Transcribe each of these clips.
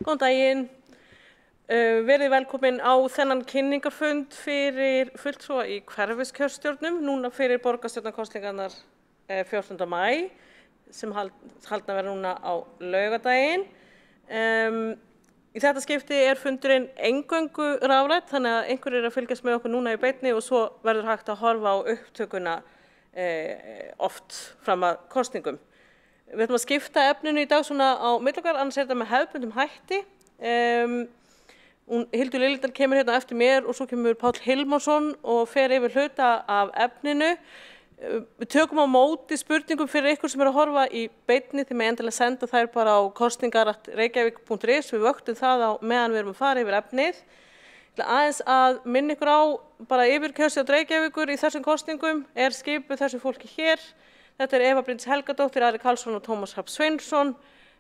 Góðan daginn. Verið velkomin á þennan kynningarfund fyrir fulltrúa í hverfiskjörstjórnum, núna fyrir borgarstjórnarkosningarnar 14. maí, sem haldnar verða núna á laugardaginn. Í þetta skipti fundurinn eingöngu rafrænt, þannig að einhverjir að fylgjast með okkur núna í beinni og svo verður hægt að horfa á upptökuna oft fram að kosningum. Við ætlum að skipta efninu í dag svona á milli okkar, annars þetta með hefðbundum hætti. Hildur Liljedal kemur hérna eftir mér og svo kemur Páll Hilmarsson og fer yfir hluta af efninu. Við tökum á móti spurningum fyrir ykkur sem að horfa í beinni, þið með endilega senda þær bara á kosningar@reykjavik.is. Við vöktum það á meðan við erum að fara yfir efnið. Aðeins að minna ykkur á bara yfirkjörstjórn Reykjavíkur í þessum kosningum skipuð þessu fólki hér. Þetta Eva Bryndís Helgadóttir, Ari Karlsson og Tómas Hrafn Sveinsson.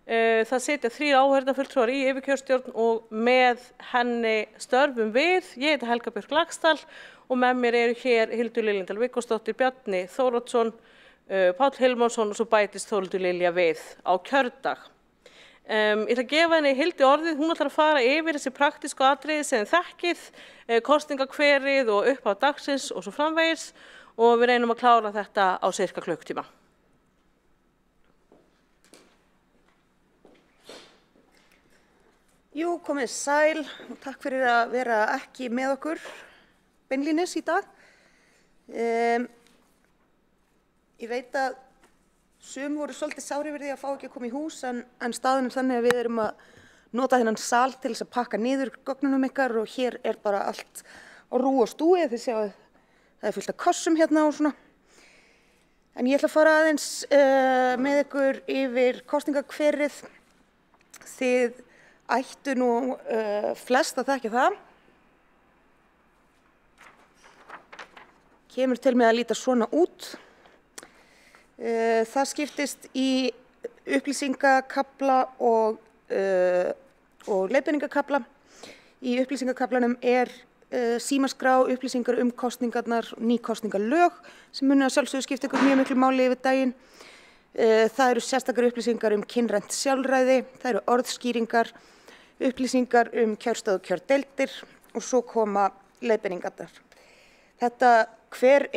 Það sitja 3 áheyrnarfulltrúar í yfirkjörstjórn og með henni störfum við. Ég heiti Helga Björk Laxdal og með mér eru hér Hildur Liljedal Viggósdóttir, Bjarni Þóroddsson, Páll Hilmarsson og svo bætist Þórhildur Lilja við á kjördag. Ég ætla að gefa henni Hildi orðið, hún ætlar að fara yfir þessi praktísku atriði sem þekkið, kosningakverið og upp á dagsins og svo framvegis og við reynum að klára þetta á sirka klukktíma. Jú, komið sæl og takk fyrir að vera ekki með okkur beinlínis í dag. Ég veit að sum voru svolítið sári yfir því að fá ekki að koma í hús en staðan þannig að við erum að nota þennan sal til þess að pakka niður gögnunum ykkar og hér bara allt á rú og stúi. Þið sjáu það fullt af kossum hérna og svona. En ég ætla að fara aðeins með ykkur yfir kosningakverið. Þið ættu nú flest að þekkja það. Kemur til með að líta svona út. Það skiptist í upplýsingakafla og leiðbeiningakafla. Í upplýsingakaflanum símaskrá, upplýsingar kosningarnar, ný kosningalög sem munu að sjálfsögðu skipta ykkur mjög miklu máli yfir daginn. Það eru sérstakar upplýsingar kynrænt sjálfræði, það eru orðskýringar, upplýsingar kjörstað og kjördeildir og svo koma leiðbeiningarnar. Þetta hver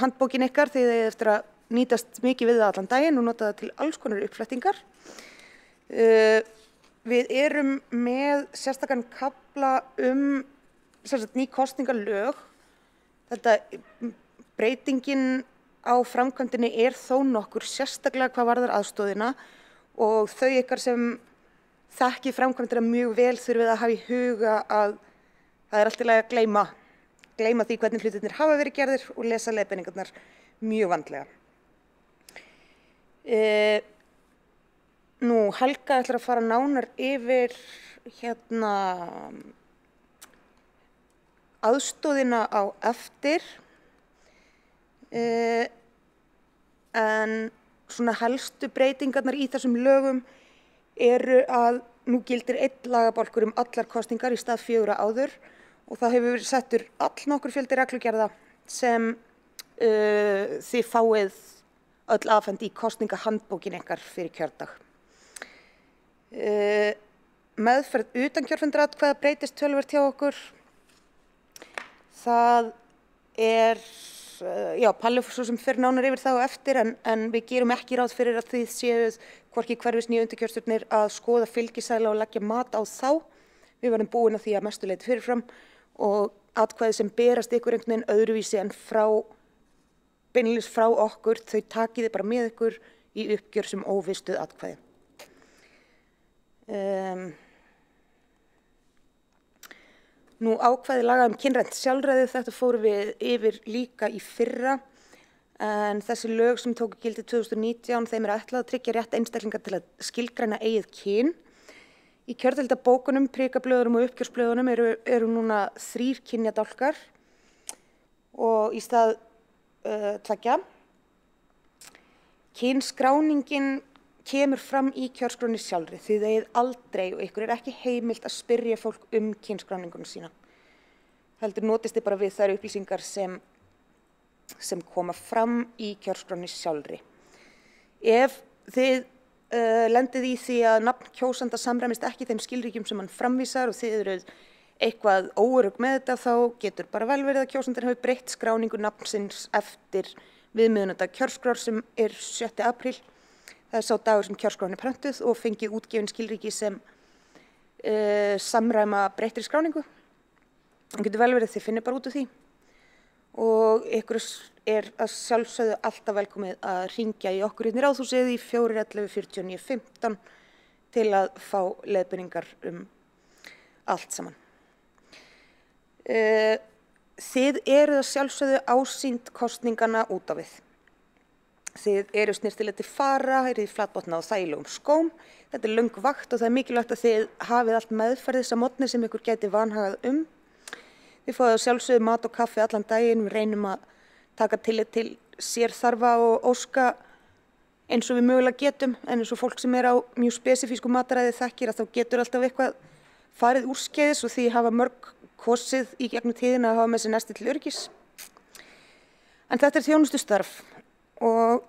handbókin ykkar því þið eftir að nýtast mikið við það allan daginn og nota það til alls konar uppflettingar. Við erum með sérstakann kafla ný kosningalög. Þetta breytingin á framkvæmdinni þó nokkur, sérstaklega hvað varðar aðstoðina og þau ykkar sem þekkið framkvæmdina mjög vel þurfið að hafa í huga að það allt í lagi að gleyma því hvernig hlutirnir hafa verið gerðir og lesa leiðbeiningarnar mjög vandlega. Nú, Helga ætlar að fara nánar yfir aðstoðina á eftir. En svona helstu breytingarnar í þessum lögum að nú gildir 1 lagabálkur allar kosningar í stað 4 áður og það hefur verið settur allnokkur fjöldi reglugerða sem þið fáið öll afhent í kosningahandbókin ykkar fyrir kjördag. Meðferð utan kjörfundaratkvæða breytist töluvert hjá okkur. Það Palli svo sem fer nánar yfir það á eftir en við gerum ekki ráð fyrir að þið séuð hvorki hverfis né undirkjörstjórnir að skoða fylgiseðla og leggja mat á þá. Við verðum búin að því að mestu leyti fyrirfram og atkvæði sem berast ykkur einhvern veginn öðruvísi en beinlínis frá okkur, þau takið þið bara með ykkur í uppgjör sem óvistuð atkvæði. Nú ákvæði laga kynrænt sjálfræði, þetta fórum við yfir líka í fyrra en þessi lög sem tóku gildi 2019 þeim ætlað að tryggja rétt einstaklinga til að skilgreina eigið kyn. Í kjördeildabókunum, prikablöðunum og uppgjörsblöðunum eru núna 3 kynjadálkar og í stað 2. Kynskráningin kemur fram í kjörskránni sjálfri því þið eigið aldrei og ykkur ekki heimilt að spyrja fólk kynskráninguna sína. Heldur notist þið bara við þær upplýsingar sem koma fram í kjörskránni sjálfri. Ef þið lendið í því að nafn kjósanda samræmist ekki þeim skilríkjum sem hann framvísar og þið eru eitthvað óörugg með þetta, þá getur bara vel verið að kjósandinn hafi breytt skráningu nafnsins eftir viðmiðunardag kjörskrár sem 7. apríl. Það sá dagur sem kjörskráin prentuð og fengið útgefin skilríki sem samræma breyttri skráningu. Það getur vel verið þið finnir bara út úr því. Og ykkur að sjálfsögðu alltaf velkomið að hringja í okkur hérna í Ráðhúsið í 411 49 15 til að fá leiðbeiningar allt saman. Þið eruð að sjálfsögðu ásýnd kosningana út á við. Þið eru snyrtilega til fara, eruð í flatbotna og þægilegum skóm. Þetta er löng vakt og það er mikilvægt að þið hafið allt meðferðis að morgni sem ykkur gæti vanhagað Þið fáið að sjálfsögðu mat og kaffi allan daginn. Við reynum að taka tillit til sérþarfa og óska eins og við mögulega getum. En eins og fólk sem er á mjög spesifísku mataræði þekkir að þá getur alltaf eitthvað farið úrskeiðis og því hafa mörg kosið í gegnum tíðina að hafa með sér nesti til öryggis. En þetta er þjónustustarf og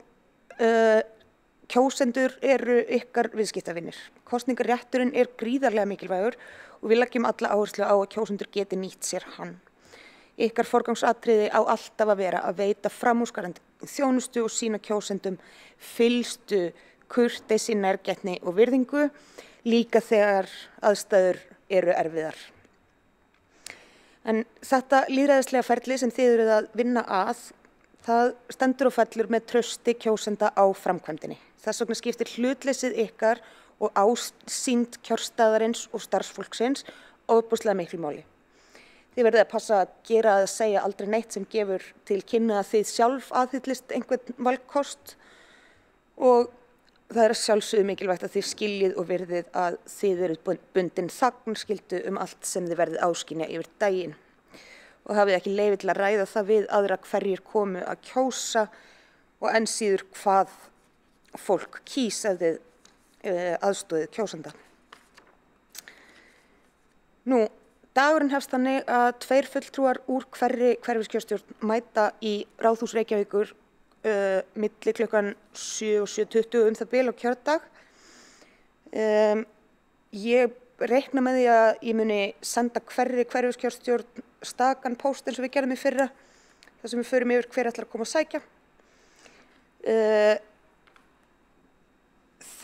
kjósendur eru ykkar viðskiptavinir. Kosningarétturinn er gríðarlega mikilvægur og við leggjum alla áherslu á að kjósendur geti nýtt sér hann. Ykkar forgangsatriði á alltaf að vera að veita framúrskarandi þjónustu og sýna kjósendum fyllstu kurteisi, nærgætni og virðingu, líka þegar aðstæður eru erfiðar. En þetta lýðræðislega ferli sem þið eruð að vinna að, það stendur og fellur með trausti kjósenda á framkvæmdinni. Þess vegna skiptir hlutleysið ykkar og ásýnd kjörstaðarins og starfsfólksins ofboðslega miklu máli. Þið verðið að passa að gera eða segja aldrei neitt sem gefur til kynna að þið sjálf aðhyllist einhvern valkost og það er að sjálfsögðu mikilvægt að þið skiljið og virðið að þið eruð bundin þagnarskyldu allt sem þið verðið áskynja yfir daginn og hafið ekki leyfi til að ræða það við aðra hverjir komu að kjósa og enn síður hvað fólk kýs ef þið aðstoðið kjósanda. Dagurinn hefst þannig að 2 fulltrúar úr hverri hverfiskjörstjórn mæta í Ráðhús Reykjavíkur milli klukkan 7 og 7:20 það bil á kjördag. Ég reikna með því að ég muni senda hverri hverfiskjörstjórn stakan póst eins og við gerðum í fyrra, þar sem við förum yfir hver ætlar að koma að sækja.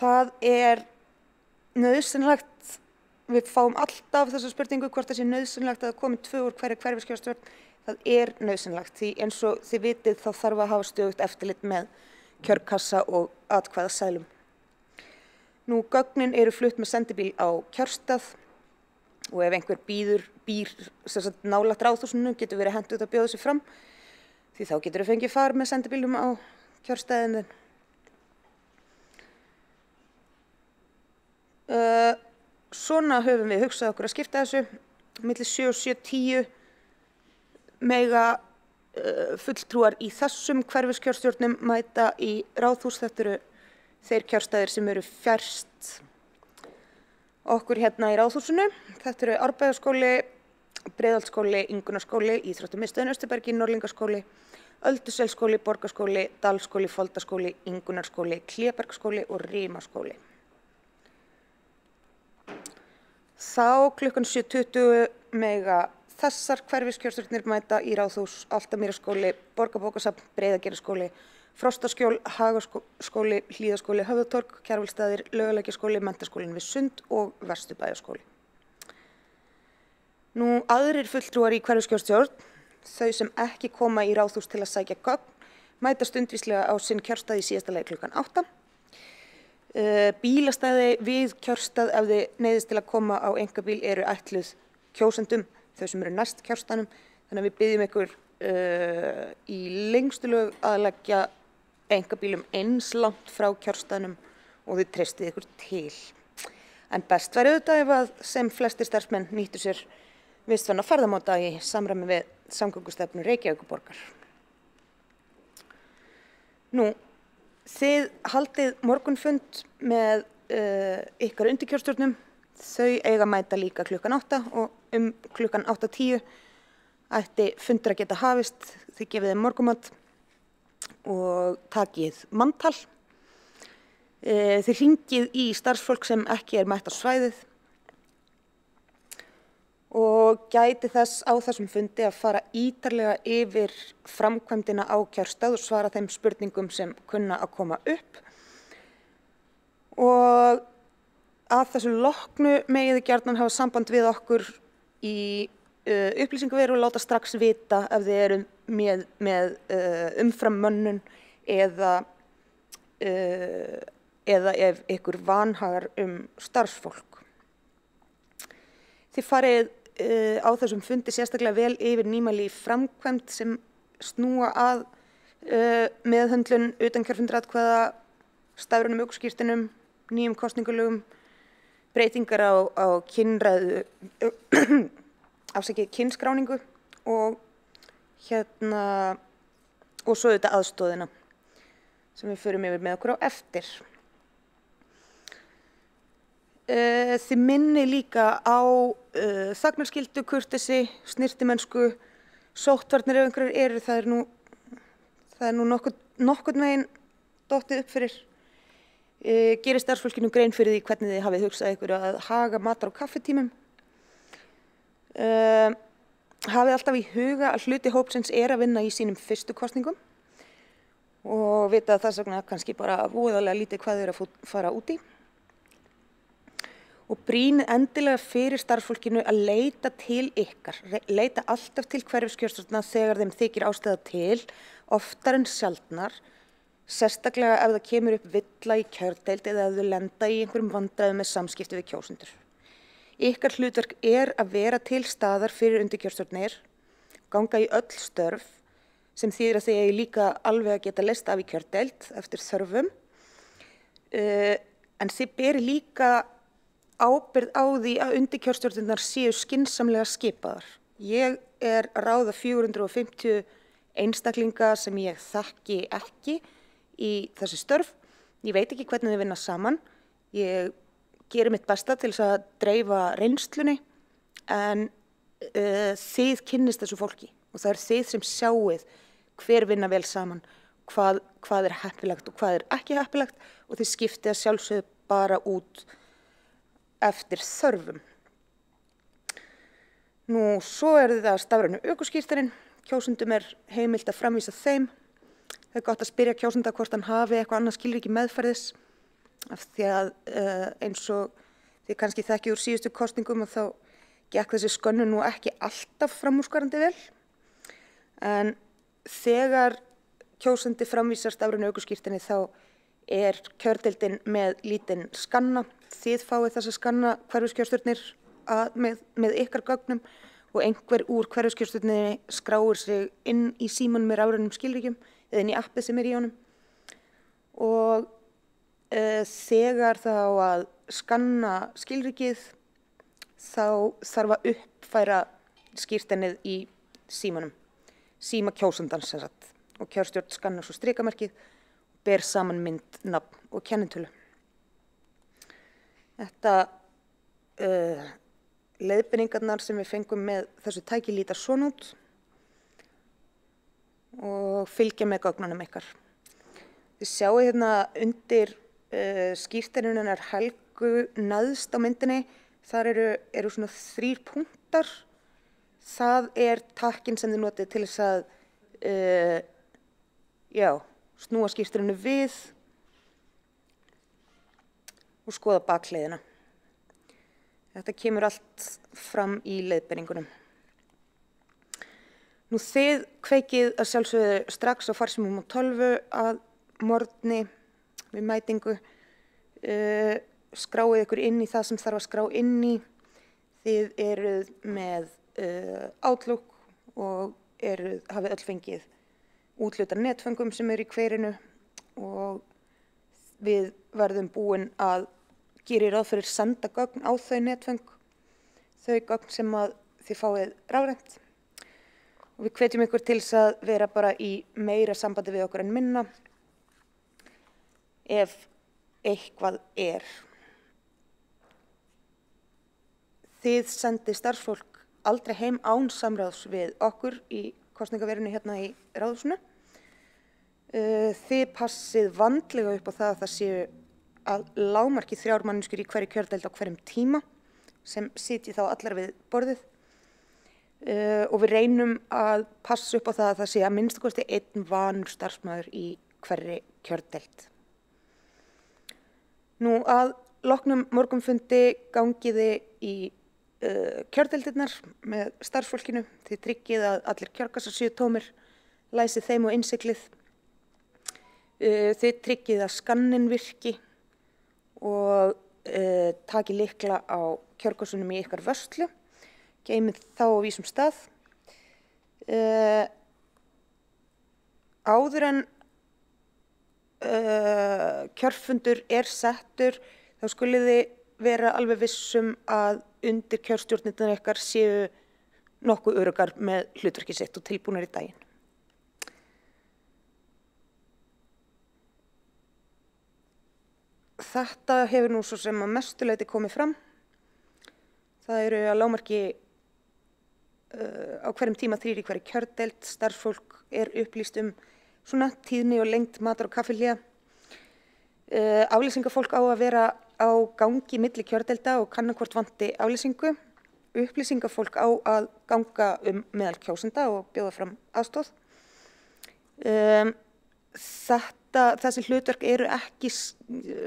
Það er nauðsynlegt, við fáum alltaf þessa spurningu hvort það sé nauðsynlegt að það komi 2 úr hverri hverfiskjörstjórn. Það er nauðsynlegt því eins og þið vitið þá þarf að hafa stöðugt eftirlit með kjörkassa og atkvæðaseðlum. Gögnin eru flutt með sendibíl á kjörstað og ef einhver býr nálægt Ráðhúsinu getur verið hentugt að bjóða sig fram því þá getur við fengið far með sendibílum á kjörstaðinu. Svona höfum við hugsað okkur að skipta þessu. Milli 7 og 7:10 mega fulltrúar í þessum hverfiskjörstjórnum mæta í Ráðhús. Þetta eru þeir kjörstaðir sem eru fjærst okkur hérna í Ráðhúsinu. Þetta eru Árbæjarskóli, Breiðholtsskóli, Ingunnarskóli, Íþróttamiðstöðin Austurbergi, Norðlingaskóli, Ölduselsskóli, Borgarskóli, Dalskóli, Foldaskóli, Ingunnarskóli, Klébergsskóli og Rimaskóli. Þá klukkan 7:20 mega þessar hverfiskjörstjórnir mæta í Ráðhús: Álftamýrarskóli, Borgarbókasafn, Breiðagerðaskóli, Frostaskjól, Hagaskóli, Hlíðaskóli, Höfðatorg, Kjarvalsstaðir, Laugalækjarskóli, Menntaskólinn við Sund og Vesturbæjarskóli. Aðrir fulltrúar í hverfiskjörstjórn, þau sem ekki koma í Ráðhús til að sækja gögn, mæta stundvíslega á sinn kjörstað í síðasta lagi klukkan 8. Bílastæði við kjörstað ef þið neyðist til að koma á einkabíl eru ætluð kjósendum, þau sem eru næst kjörstaðnum, þannig að við byggjum ykkur í lengstu lög að leggja einkabílum eins langt frá kjörstaðnum og þið treystið ykkur til. En best væri auðvitað ef að sem flestir starfsmenn nýttu sér vistvæna ferðamáta í samræmi við samgöngustefnu Reykjavíkurborgar. Þið haldið morgunfund með ykkar undirkjörstjórnum. Þau eiga að mæta líka klukkan 8 og klukkan 8:10 ætti fundur að geta hafist. Þið gefið þeim morgunmat og takið manntal. Þið hringið í starfsfólk sem ekki mætt á svæðið og gæti þess á þessum fundi að fara ítarlega yfir framkvæmdina á kjörstað og svara þeim spurningum sem kunna að koma upp. Og að þessu loknu megið þið gjarnan hafa samband við okkur í upplýsingaveru og láta strax vita ef þið eru með umframmönnun eða ef ykkur vanhagar starfsfólk. Þið farið á þessum fundi sérstaklega vel yfir nýmæli í framkvæmd sem snúa að meðhöndlun utankjörfundaratkvæða, stafrænum ökuskírteinum, nýjum kosningalögum, breytingar á kynskráningu og og svo auðvitað aðstoðina sem við förum yfir með okkur á eftir. Þið minni líka á þagnarskyldu, kurteisi, snyrtimennsku, sóttvarnir ef einhverjar eru, það er nú nokkurn veginn dottið upp fyrir. Gerir starfsfólkinu grein fyrir því hvernig þið hafið hugsað ykkur að haga matar- og kaffitímum. Hafið alltaf í huga að hluti hópsins að vinna í sínum fyrstu kosningum og vita að þess vegna kannski bara voðalega lítið hvað þau eru að fara út í. Og brýnið endilega fyrir starfsfólkinu að leita til ykkar, leita alltaf til hverfiskjörstjórna þegar þeim þykir ástæða til, oftar en sjaldnar, sérstaklega ef það kemur upp villa í kjördeild eða ef þau lenda í einhverjum vandræðum með samskipti við kjósendur. Ykkar hlutverk að vera til staðar fyrir undirkjörstjórnir, ganga í öll störf, sem þýðir að þið líka alveg að geta leyst af í kjördeild eftir þörfum, en þið beri líka ábyrgð á því að undirkjörstjórnirnar séu skynsamlega skipaðar. Ég að ráða 450 einstaklinga sem ég þekki ekki í þessi störf. Ég veit ekki hvernig þau vinna saman. Ég geri mitt besta til þess að dreifa reynslunni, en þið kynnist þessu fólki og það þið sem sjáið hver vinna vel saman, hvað heppilegt og hvað ekki heppilegt, og þið skiptið að sjálfsögðu bara út eftir þörfum. Nú, svo það stafrænu ökuskírteinin. Kjósendum heimilt að framvísa þeim. Það gott að spyrja kjósenda hvort hann hafi eitthvað annað skilríki meðferðis, af því að eins og þið kannski þekkið úr síðustu kosningum og þá gekk þessi skönnun nú ekki alltaf framúrskarandi vel. En þegar kjósendi framvísar stafrænu ökuskírteini þá kjördeildin með lítinn skanna. Þið fáið þessa skanna hverfiskjörstjórnir með ykkar gögnum og einhver úr hverfiskjörstjórninni skráir sig inn í símann með rafrænum skilríkjum eða inn í appið sem í honum. Og þegar þá að skanna skilríkið þá þarf að uppfæra skírteinið í símanum, síma kjósandans sem sagt, og kjörstjórn skannar svo strikamerkið, ber saman mynd, nafn og kennitölu. Þetta leiðbeiningarnar sem við fengum með þessu tæki líta svona út og fylgja með gögnunum ykkar. Þið sjáu hérna undir skírteininu Helgu neðst á myndinni, þar eru svona 3 punktar. Það takkinn sem þið notið til þess að snúa skírteininu við og skoða bakhliðina. Þetta kemur allt fram í leiðbeiningunum. Nú þið kveikið að sjálfsögðu strax á farsímum og tölvu að morgni við mætingu, skráið ykkur inn í það sem þarf að skrá inn í. Þið eruð með Outlook og hafið öll fengið úthlutað netföngum sem í hverinu og við verðum búin að gera ráð fyrir senda gögn á þau netföng, þau gögn sem að þið fáið rafrænt. Og við hvetjum ykkur til þess að vera bara í meira sambandi við okkur en minna ef eitthvað Þið sendið starfsfólk aldrei heim án samráðs við okkur í kosningaverinu hérna í ráðhúsinu. Þið passið vandlega upp á það að það séu að lágmarki 3 manneskjur í hverju kjördeild á hverjum tíma sem sitji þá allar við borðið og við reynum að passa upp á það að það sé að minnsta kosti 1 vanur starfsmaður í hverri kjördeild. Nú að loknum morgunfundi gangiði í kjördeildirnar með starfsfólkinu. Þið tryggið að allir kjörkassar séu tómir, læsið þeim og innsiglið. Þið tryggið að skannin virki og taki lykla á kjörkassunum í ykkar vörslu. Geymið þá á vísum stað. Áður en kjörfundur settur, þá skuluð þið vera alveg vissum að undir kjörstjórnirnar ykkar séu nokkuð öruggar með hlutverkið sitt og tilbúnar í daginn. Þetta hefur nú svo sem að mestu leyti komið fram. Það eru að lágmarki á hverjum tíma 3 í hverri kjördeild. Starfsfólk upplýst svona tíðni og lengd matar- og kaffihléa. Aflýsingafólk á að vera á gangi milli kjördeilda og kanna hvort vanti aflýsingu. Upplýsingafólk á að ganga meðal kjósenda og bjóða fram aðstoð. Þessi hlutverk eru ekki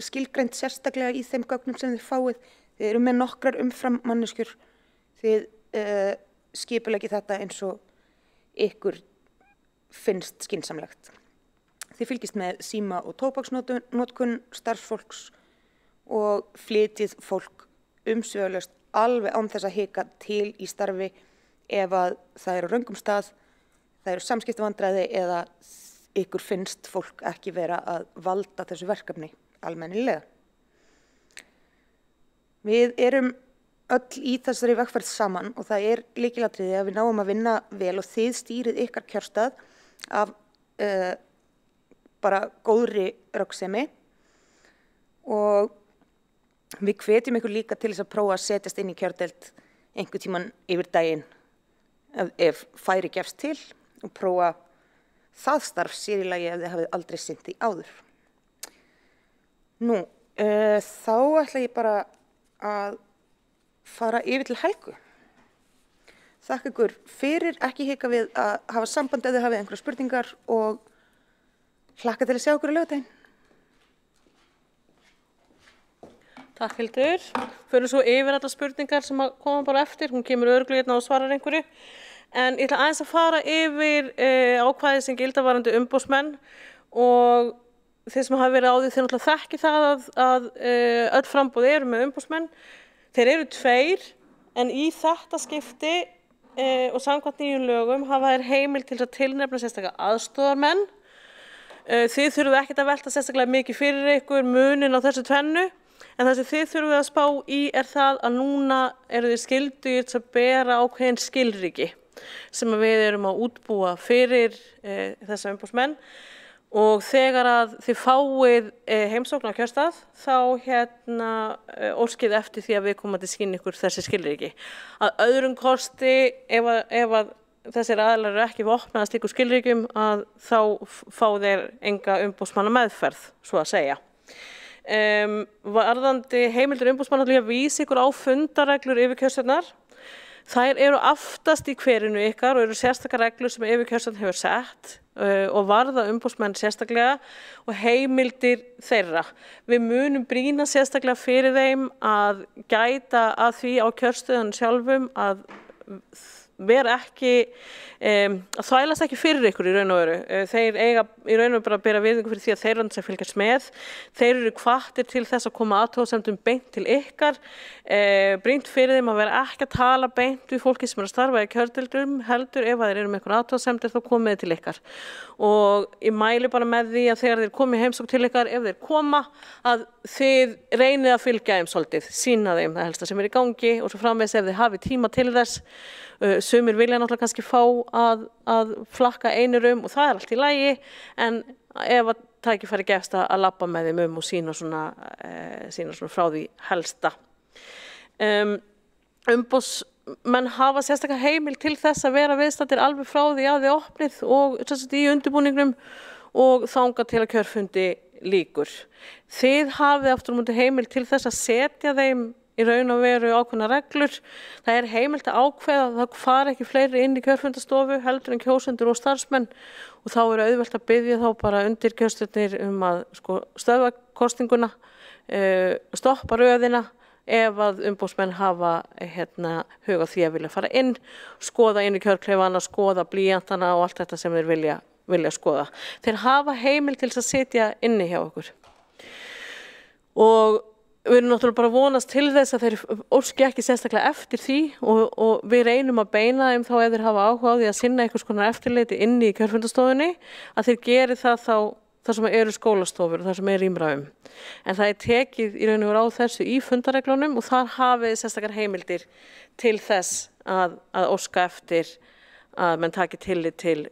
skilgreind sérstaklega í þeim gögnum sem þið fáið. Þið eru með nokkrar umfram manneskjur. Þið skipuleggið þetta eins og ykkur finnst skynsamlegt. Þið fylgist með síma- og tóbaksnotkun starfsfólks og flytjið fólk umsvifalaust alveg án þess að hika til í starfi ef að það er á röngum stað, það eru samskiptavandræði eða ykkur finnst fólk ekki vera að valda þessu verkefni almennilega. Við erum öll í þessari vegferð saman og það er lykilatriði að við náum að vinna vel og þið stýrið ykkar kjörstað af bara góðri röggsemi og við hvetjum ykkur líka til þess að prófa að setjast inn í kjördeild einhvern tímann yfir daginn ef færi gefst til og prófa það starf sér í lagi ef þið hafið aldrei sinnt því áður. Nú, þá ætla ég bara að fara yfir til Helgu. Þakka ykkur fyrir, ekki hika við að hafa samband ef þið hafið einhverjar spurningar og hlakka til að sjá okkur á laugardaginn. Takk Hildur. Förum svo yfir allar spurningar sem koma bara eftir. Hún kemur örugglega hérna og svarar einhverju. En ég ætla aðeins að fara yfir ákvæði sem gilda varðandi umboðsmenn og þeir sem hafa verið á því þeir náttúrulega þekki það að öll framboð eru með umboðsmenn. Þeir eru 2 en í þetta skipti og samkvæmt nýjum lögum hafa þeir heimild til að tilnefna sérstaklega aðstoðarmenn. Þið þurfið ekkert að velta sérstaklega mikið fyrir ykkur munin á þessu tvennu. En það sem þið þurfið að spá í það að núna eru þið skyldugir til að bera ákveðin skilríki sem við erum að útbúa fyrir þessa umboðsmenn og þegar að þið fáið heimsókn á kjörstað þá óskið eftir því að viðkomandi sýni ykkur þessi skilríki. Að öðrum kosti ef að þessir aðilar eru ekki vopnaðir að slíkum skilríkjum að þá fá þeir enga umboðsmanna meðferð, svo að segja. Varðandi heimildir umboðsmanna til að vísa ykkur á fundareglur yfirkjörstjórnar. Þær eru aftast í hverinu ykkar og eru sérstakar reglur sem yfirkjörstjórn hefur sett og varða umboðsmenn sérstaklega og heimildir þeirra. Við munum brýna sérstaklega fyrir þeim að gæta að því á kjörstöðunum sjálfum að vera ekki, að þvælast ekki fyrir ykkur í raun og veru. Þeir eiga í raun og veru bara að bera virðingu fyrir því að þeir sem fylgjast með. Þeir eru hvattir til þess að koma athugasemdum beint til ykkar. Brýnt fyrir þeim að vera ekki að tala beint við fólki sem er að starfa í kjördeildum, heldur ef að þeir eru með einhver athugasemdir þá komið til ykkar. Og ég mæli bara með því að þegar þeir komið heimsókn til ykkar, ef þeir koma, að þið reynið að fylgja þeim svolítið, sýna þeim það helsta sem er í gangi og svo framvegis ef þið hafið tíma til þess. Sumir vilja náttúrulega kannski fá að flakka einir og það er allt í lagi en ef að tækifæri gefst að labba með þeim og sýna svona frá því helsta. Umboðsmenn hafa sérstaklega heimild til þess að vera viðstaddir alveg frá því að þið opnið og í undirbúningnum og þangað til að kjörfundi lýkur. Þið hafið aftur á móti heimild til þess að setja þeim í raun og veru ákveðnar reglur. Það heimilt að ákveða að það fari ekki fleiri inn í kjörfundarstofu heldur en kjósendur og starfsmenn og þá auðvelt að biðja þá bara undirkjörstjórnir að stöðva kosninguna, stoppa röðina ef að umboðsmenn hafa hug á því að vilja fara inn, skoða inn í kjörklefana, skoða blýantana og allt þetta sem þeir vilja skoða. Þeir hafa heimild til að sitja inni hjá okkur. Og við erum náttúrulega bara vonast til þess að þeir óski ekki sérstaklega eftir því og við reynum að beina þeim þá ef þeir hafa áhuga á því að sinna einhvers konar eftirliti inni í kjörfundarstofunni að þeir geri það þá þar sem eru skólastofur og þar sem rýmra En það tekið í raun og veru á þessu í fundareglunum og þar hafið sérstakar heimildir til þess að óska eftir að menn taki tillit til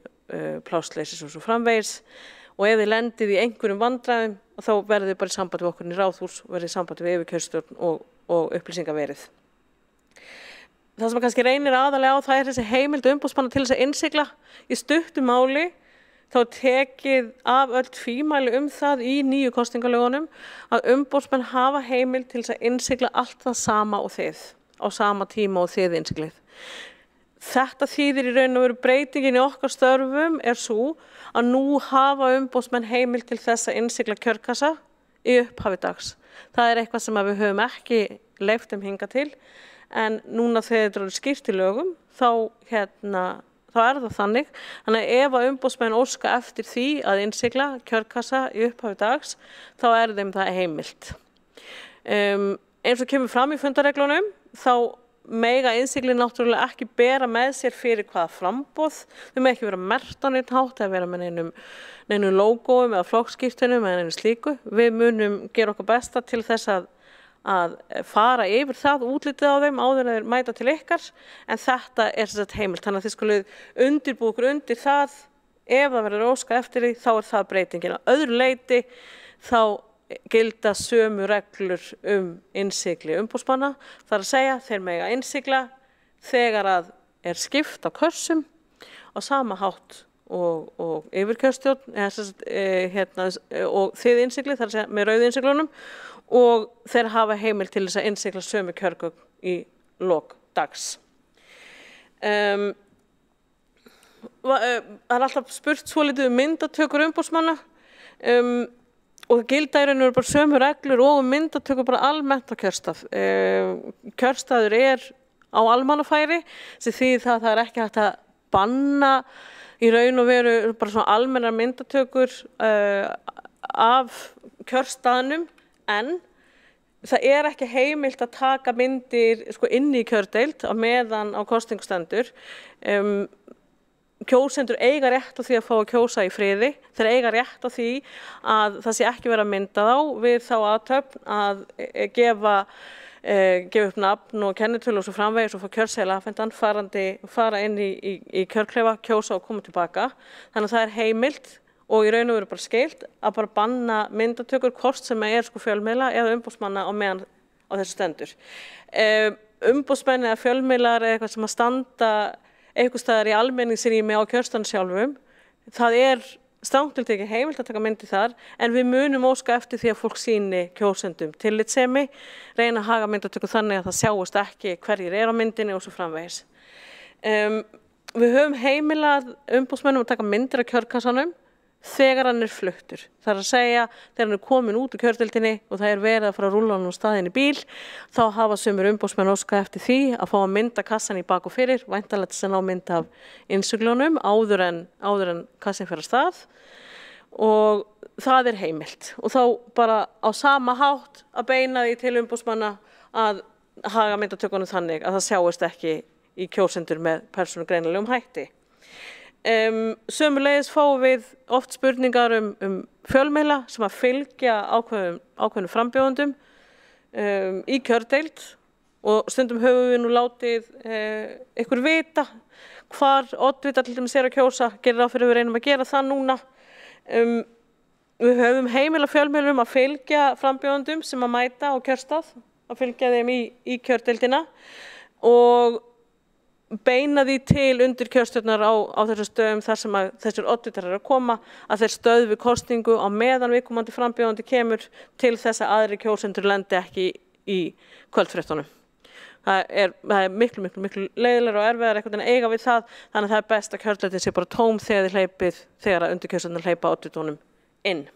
plássleysis og svo framvegis og ef þið lendið í einhverjum vandræðum þá verðið þið bara í sambandi við okkur í ráðhús, verðið í sambandi við yfirkjörstjórn og upplýsingaverið. Það sem kannski reynir aðalega á það þessi heimild umboðsmanna til þess að innsigla í stuttu máli þá tekið af öll tvímæli það í nýju kosningalögunum að umboðsmenn hafa heimild til þess að innsigla allt það sama og þið á sama tíma og þið innsiglið. Þetta þýðir í raun og veru breytingin í okkar störfum sú að nú hafa umboðsmenn heimild til þess að innsigla kjörkassa í upphafi dags. Það eitthvað sem við höfum ekki leyft hingað til en núna þegar þetta skýrt í lögum þá það þannig. Þannig að ef að umboðsmenn óska eftir því að innsigla kjörkassa í upphafi dags þá þeim það heimilt. Eins og kemur fram í fundareglunum þá mega innsiglið náttúrulega ekki bera með sér fyrir hvaða framboð. Þau mega ekki vera merkt á neitt hátt eða vera með neinum lógóum eða flokkskírteinum eða neinu slíku. Við munum gera okkur besta til þess að fara yfir það útlitið á þeim áður en þeir mæta til ykkar en þetta sem sagt heimilt. Þannig að þið skuluð undirbúa ykkur undir það ef það verður óska eftir því þá það breytingin. Að öðru leyti þá gilda sömu reglur innsigli umboðsmanna. Það að segja þeir mega innsigla þegar að skipt á kössum á sama hátt og yfirkjörstjórn og þið innsigli, það að segja með rauðu innsiglunum og þeir hafa heimild til þess að innsigla sömu kjörgögn í lok dags. Það alltaf spurt svolítið myndatökur umboðsmanna og það gilda í raun og veru bara sömu reglur og myndatökur bara almennt á kjörstað. Kjörstaður á almannafæri sem þýðir það ekki hægt að banna í raun og veru bara svona almennar myndatökur af kjörstaðnum en það ekki heimilt að taka myndir inn í kjördeild á meðan á kosningu stendur. Kjósendur eiga rétt á því að fá að kjósa í friði. Þeir eiga rétt á því að það sé ekki verið að mynda þá við þá athöfn að gefa upp nafn og kennitölu og svo framvegis og fá kjörseðla afhentan, fara inn í kjörklefa, kjósa og koma tilbaka. Þannig að það heimilt og í raun og veru bara skylt að bara banna myndatökur hvort sem fjölmiðla eða umboðsmanna á meðan á þessu stendur. Umboðsmenn eða fjölmiðlar eða eitthvað sem að standa einhvers staðar í almenningsrými á kjörstaðnum sjálfum. Það strangt til tekið heimilt að taka myndir þar en við munum óska eftir því að fólk sýni kjósendum tillitssemi, reyna að haga myndatöku þannig að það sjáist ekki hverjir á myndinni og svo framvegis. Við höfum heimilað umboðsmönnum að taka myndir af kjörkassanum þegar hann fluttur. Það að segja þegar hann komin út úr kjördeildinni og það verið að fara að rúlla hann á staðinn í bíl þá hafa sumir umboðsmenn óskað eftir því að fá að mynda kassan í bak og fyrir, væntanlega sem ná mynd af innsiglunum áður en kassin fer af stað og það heimilt og þá bara á sama hátt að beina því til umboðsmanna að haga myndatökunum þannig að það sjáist ekki í kjósendur með persónugreinanlegum hætti. Sömuleiðis fáum við oft spurningar fjölmiðla sem að fylgja ákveðnum frambjóðendum í kjördeild og stundum höfum við nú látið ykkur vita hvar oddvita til dæmis að kjósa, gerir ráð fyrir að við reynum að gera það núna. Við höfum heimila fjölmiðlum að fylgja frambjóðendum sem að mæta á kjörstað, að fylgja þeim í kjördeildina og beina því til undirkjörstjórnar á þessum stöðum þar sem að þessir oddvitar eru að koma, að þeir stöðvi kosningu á meðan viðkomandi frambjóðandi kemur til þess að aðrir kjósendur lendi ekki í kvöldfréttunum. Það er miklu leiðilegra og erfiðara einhvern veginn að eiga við það, þannig að það er best að kjörleitið sé bara tóm þegar að undirkjörstjórnar hleypa oddvitunum inn.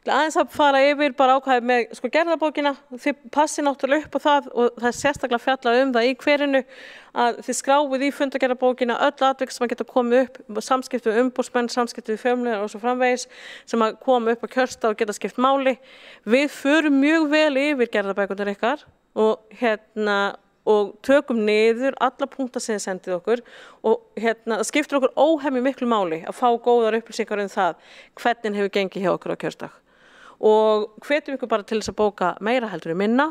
Aðeins að fara yfir bara ákvæði með gerðabókina, þið passið náttúrulega upp á það og það er sérstaklega fjallað það í hverinu að þið skráið í fundargerðabókina öll atvik sem að geta komið upp, samskipti við umboðsmenn, samskipti við fjölmiðlar og svo framvegis sem að koma upp á kjörstað og geta skipt máli. Við förum mjög vel yfir gerðabækurnar ykkar og tökum niður alla punkta sem þið sendið okkur og það skiptir okkur óhemju miklu máli að fá góðar upplýsingar það hvernig hefur gengið hjá okkur á kjörstað. Og hvetjum ykkur bara til þess að bóka meira heldur en minna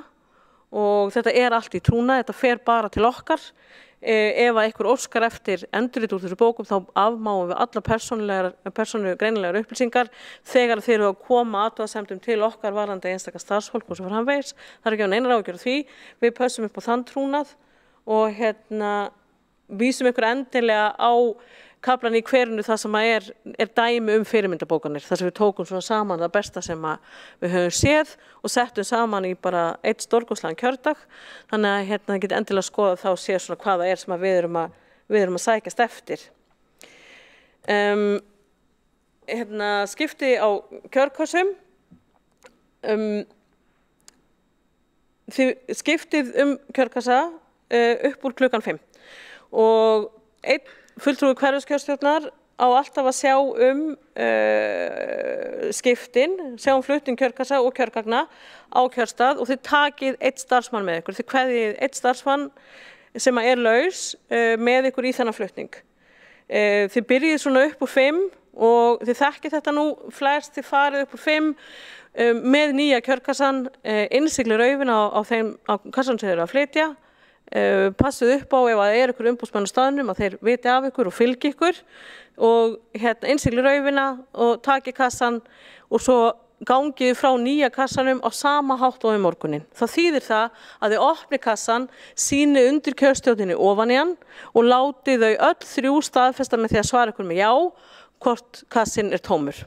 og þetta er allt í trúnaði, þetta fer bara til okkar. Ef að ykkur óskar eftir endurrit úr þessu bókum þá afmáum við alla persónulega greinilegar upplýsingar þegar þeir eru að koma athugasemdum til okkar varðandi einstaka starfsfólk og svo framvegis. Það er ekki neinar áhyggjur af því, við pössum upp á þann trúnað og vísum ykkur endilega á kaflan í hverinu það sem er dæmi fyrirmyndabókanir, þar sem við tókum svona saman það besta sem við höfum séð og settum saman í bara eitt stórkostlegan kjördag, þannig að það geti endilega skoða þá og sé svona hvað það er sem við erum að sækjast eftir. Skipti á kjörkössum, þið skiptið kjörkassa upp úr klukkan 5 og einn fulltrúi hverfiskjörstjórnar á alltaf að sjá skiptin, sjá flutning kjörkassa og kjörgagna á kjörstað og þið takið eitt starfsmann með ykkur. Þið kveðið eitt starfsmann sem er laus með ykkur í þennan flutning. Þið byrjið svona upp úr 5 og þið þekkið þetta nú flest, þið farið upp úr 5 með nýja kjörkassan, innsigli raufin á kassan sem þið eru að flytja. Passið upp á ef það er ykkur umboðsmenn á staðnum að þeir viti af ykkur og fylgi ykkur og innsigli raufina og taki kassan og svo gangið frá nýja kassanum á sama hátt og morguninn. Það þýðir það að þið opni kassan, sýni undir kjörstjórninni ofan í hann og láti þau öll 3 staðfesta með því að svara ykkur með já hvort kassin er tómur.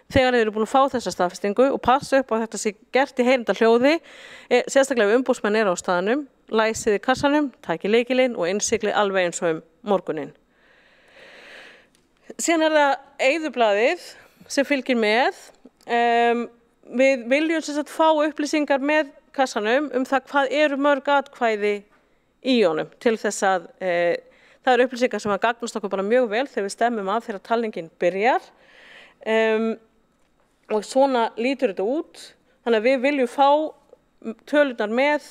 Þegar þið eru búin að fá þessa staðfestingu og passa upp á þetta sé gert í heyranda hljóði, sérstaklega ef umboðsmenn eru á staðnum, læsið í kassanum, takið lykilinn og innsigli alveg eins og morguninn. Síðan það eyðublaðið sem fylgir með. Við viljum sem sagt fá upplýsingar með kassanum það hvað eru mörg atkvæði í honum til þess að það eru upplýsingar sem að gagnast okkur bara mjög vel þegar við stemmum af þegar talningin byrjar. Og svona lítur þetta út, þannig að við viljum fá tölurnar með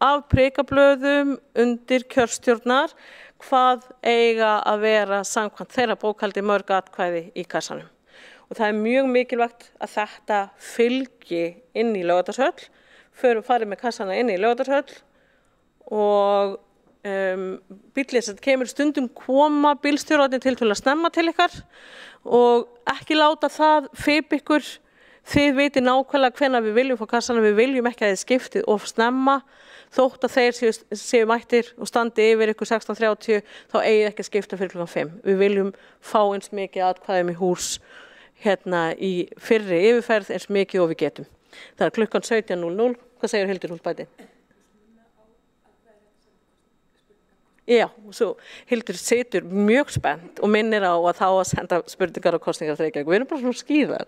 af prikablöðum undir kjörstjórnar hvað eiga að vera samkvæmt þeirra bókhaldi mörg atkvæði í kassanum. Og það er mjög mikilvægt að þetta fylgi inn í Laugardalshöll, farið með kassana inn í Laugardalshöll og bíllinn sem kemur stundum koma bílstjórarnir til að snemma til ykkar og ekki láta það fipa ykkur. Þið viti nákvæmlega hvenær við viljum fá kassana, við viljum ekki að þið skiptið of snemma. Þótt að þeir séu mættir og standi yfir ykkur 16:30 þá eigið ekki að skipta fyrir klukkan 5. Við viljum fá eins mikið atkvæðum í hús í fyrri yfirferð eins mikið og við getum. Það er klukkan 17:00. Hvað segir Hildur Húlbæti? Já, svo Hildur situr mjög spennt og minnir á að þá að senda spurningar og kosningar til Reykjavík. Við erum bara svona skýrar.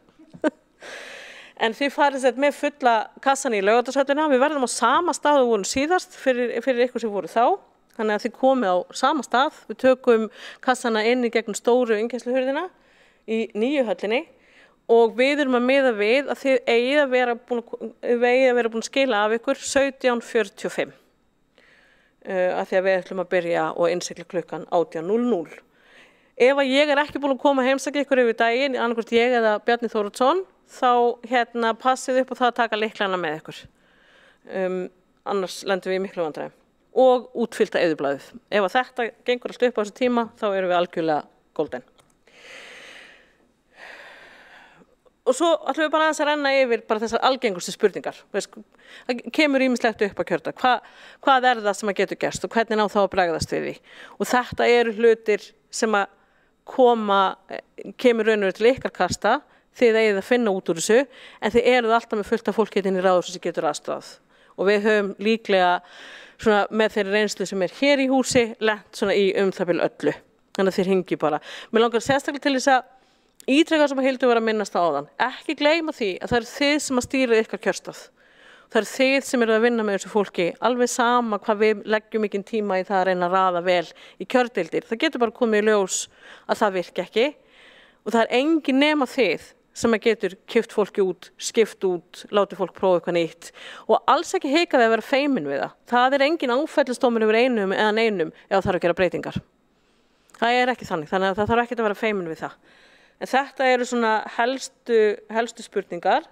En þið farið með fulla kassan í Laugardalshöllina. Við verðum á sama stað og vorum síðast fyrir ykkur sem voru þá. Þannig að þið komið á sama stað. Við tökum kassana inn í gegnum stóru innkeyrsluhurðina í nýju höllinni og við erum að miða við að þið eigið að vera búin að skila af ykkur 17:45. Af því að við ætlum að byrja og innsigla klukkan 18:00. Ef að ég er ekki búin að koma að heimsækja ykkur yfir daginn, annaðhvort ég eða Bjarni Þóroddsson, þá passið upp á það að taka lyklana með ykkur. Annars lendum við í miklu vandræðum. Og útfyllta eyðublaðið. Ef að þetta gengur allt upp á þessu tíma, þá erum við algjörlega golden. og svo ætlum við bara aðeins að renna yfir bara þessar algengustu spurningar. Það kemur ýmislegt upp á kjördag. Hvað það sem að getur gerst og hvernig ná þá að bregðast við því? Og þetta eru hlutir sem að kemur raunverulega til ykkar kasta, þið eigið að finna út úr þessu, en þið eruð alltaf með fullt af fólki inn í ráðhúsi sem getur aðstoðað. Og við höfum líklega svona, með þeirri reynslu sem hér í húsi lent svona í það bil öllu. Þannig að þið hringi bara. Mér langar sérstaklega til þess að ítreka sem að Hildur var að minnast á áðan. Ekki gleyma því að það eru þið sem að stýra ykkar kjörstað. Það eru þið sem eru að vinna með þessu fólki, alveg sama hvað við leggjum mikinn tíma í það að reyna að raða vel í kjördeildir. Það getur bara komið í ljós að það virki ekki og það er engin nema þið sem að getur kippt fólki út, skipt út, látið fólk prófa eitthvað nýtt og alls ekki hika við að vera feimin við það. Það er engin áfellisdómur yfir einum eða neinum ef það þarf að gera breytingar. Það er ekki þannig að það þarf ekki að vera feimin við það. En þetta eru svona helstu spurningar.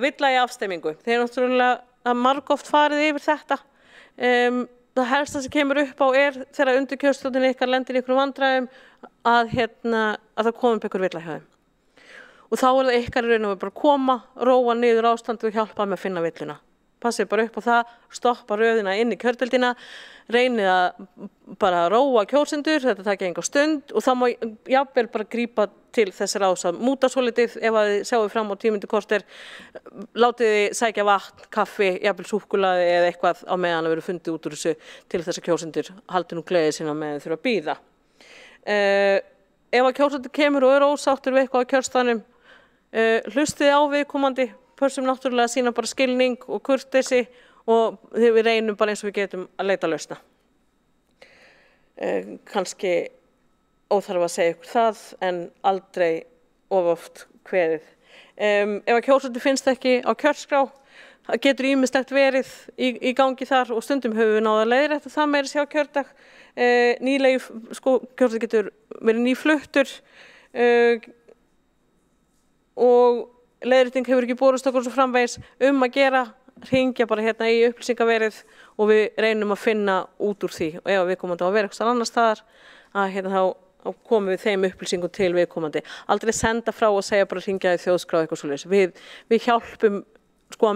Villa í afstemmingu. Þeir eru náttúrulega margoft farið yfir þetta. Það helsta sem kemur upp á þegar undirkjörstjórnin ykkar lendir í ykkur vandræðum að það komi upp ykkur villa hjá þeim. Og þá það ykkar í raun og veru bara koma, róa niður ástandið og hjálpa með að finna villuna. Passið bara upp á það, stoppa röðina inn í kjördeildina, reynið að bara róa kjósendur, þetta taki enga stund og þá má jafnvel bara grípa til þess ráðs að múta svolítið ef að þið sjáu fram á 10 mínútur korter, látið þið sækja vatn, kaffi, jafnvel súkkulaði eða eitthvað á meðan að vera fundið út úr þessu til þess að kjósendur haldi nú gleði sína meðan þurfa að bíða. Ef að kjósendur kemur og ósáttur við eitthvað á kjörstaðnum, hlustið á viðkomandi, pössum náttúrulega að sýna bara skilning og kurteisi og við reynum bara eins og við getum að leita lausna. Kannski óþarf að segja ykkur það en aldrei of oft kveðið. Ef að kjósandi finnst ekki á kjörskrá, það getur ýmislegt verið í gangi þar og stundum höfum við náð að leiðrétta það meira sér á kjördag. Kjósandi getur verið nýfluttur og leiðrétting hefur ekki borist okkur svo framvegis að gera, hringja bara í upplýsingaverið og við reynum að finna út úr því og ef viðkomandi á að vera eitthvað annars staðar að þá komum við þeim upplýsingum til viðkomandi. Aldrei senda frá og segja bara hringja í þjóðskrá eitthvað svoleiðis. Við hjálpum